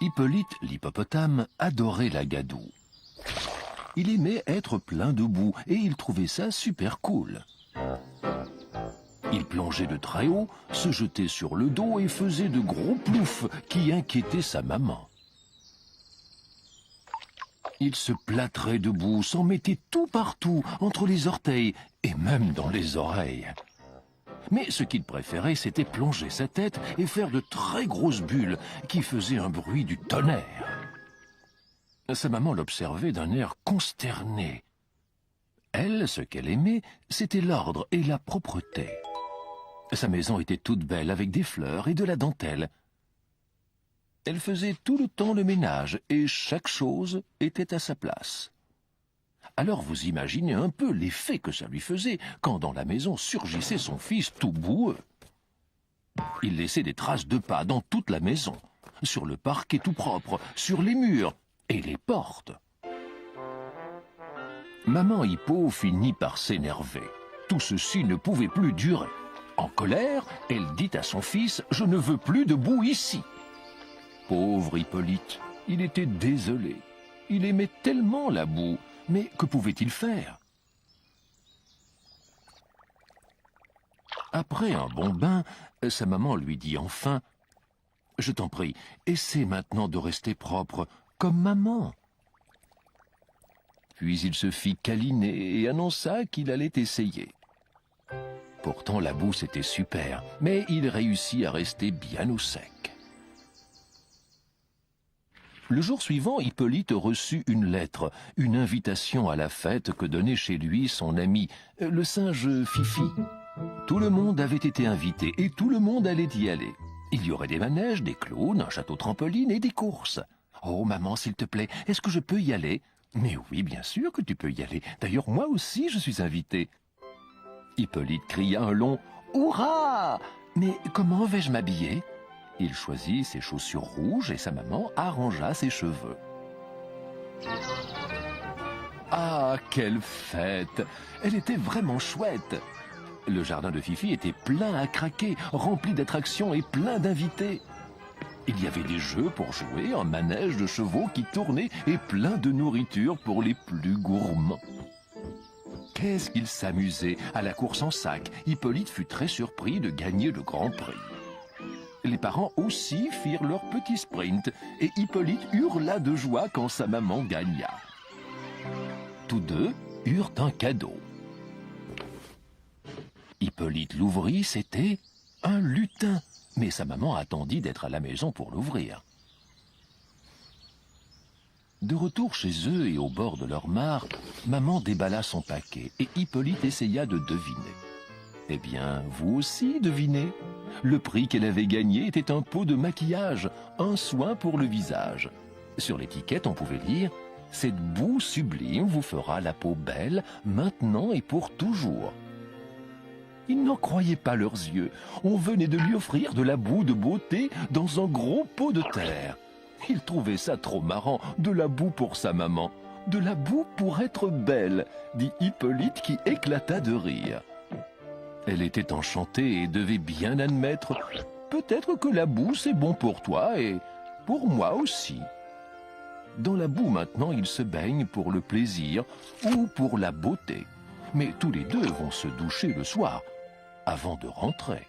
Hippolyte l'hippopotame adorait la gadoue. Il aimait être plein de boue et il trouvait ça super cool. Il plongeait de très haut, se jetait sur le dos et faisait de gros ploufs qui inquiétaient sa maman. Il se plâtrait de boue, s'en mettait tout partout, entre les orteils et même dans les oreilles. Mais ce qu'il préférait, c'était plonger sa tête et faire de très grosses bulles qui faisaient un bruit du tonnerre. Sa maman l'observait d'un air consterné. Elle, ce qu'elle aimait, c'était l'ordre et la propreté. Sa maison était toute belle avec des fleurs et de la dentelle. Elle faisait tout le temps le ménage et chaque chose était à sa place. Alors vous imaginez un peu l'effet que ça lui faisait quand dans la maison surgissait son fils tout boueux. Il laissait des traces de pas dans toute la maison, sur le parquet tout propre, sur les murs et les portes. Maman Hippo finit par s'énerver. Tout ceci ne pouvait plus durer. En colère, elle dit à son fils « Je ne veux plus de boue ici ». Pauvre Hippolyte, il était désolé. Il aimait tellement la boue, mais que pouvait-il faire? Après un bon bain, sa maman lui dit enfin « Je t'en prie, essaie maintenant de rester propre, comme maman ». Puis il se fit câliner et annonça qu'il allait essayer. Pourtant la boue c'était super, mais il réussit à rester bien au sec. Le jour suivant, Hippolyte reçut une lettre, une invitation à la fête que donnait chez lui son ami, le singe Fifi. Tout le monde avait été invité et tout le monde allait y aller. Il y aurait des manèges, des clowns, un château trampoline et des courses. « Oh maman, s'il te plaît, est-ce que je peux y aller ?»« Mais oui, bien sûr que tu peux y aller. D'ailleurs, moi aussi, je suis invité. » Hippolyte cria un long « Hurrah ! Mais comment vais-je m'habiller ?» Il choisit ses chaussures rouges et sa maman arrangea ses cheveux. Ah, quelle fête! Elle était vraiment chouette! Le jardin de Fifi était plein à craquer, rempli d'attractions et plein d'invités. Il y avait des jeux pour jouer, un manège de chevaux qui tournait et plein de nourriture pour les plus gourmands. Qu'est-ce qu'il s'amusait à la course en sac! Hippolyte fut très surpris de gagner le grand prix. Les parents aussi firent leur petit sprint et Hippolyte hurla de joie quand sa maman gagna. Tous deux eurent un cadeau. Hippolyte l'ouvrit, c'était un lutin, mais sa maman attendit d'être à la maison pour l'ouvrir. De retour chez eux et au bord de leur mare, maman déballa son paquet et Hippolyte essaya de deviner. Eh bien, vous aussi devinez. Le prix qu'elle avait gagné était un pot de maquillage, un soin pour le visage. Sur l'étiquette, on pouvait lire « Cette boue sublime vous fera la peau belle, maintenant et pour toujours ». Ils n'en croyaient pas leurs yeux. On venait de lui offrir de la boue de beauté dans un gros pot de terre. Il trouvait ça trop marrant, de la boue pour sa maman. De la boue pour être belle, dit Hippolyte qui éclata de rire. Elle était enchantée et devait bien admettre « Peut-être que la boue c'est bon pour toi et pour moi aussi ». Dans la boue maintenant, ils se baignent pour le plaisir ou pour la beauté. Mais tous les deux vont se doucher le soir avant de rentrer.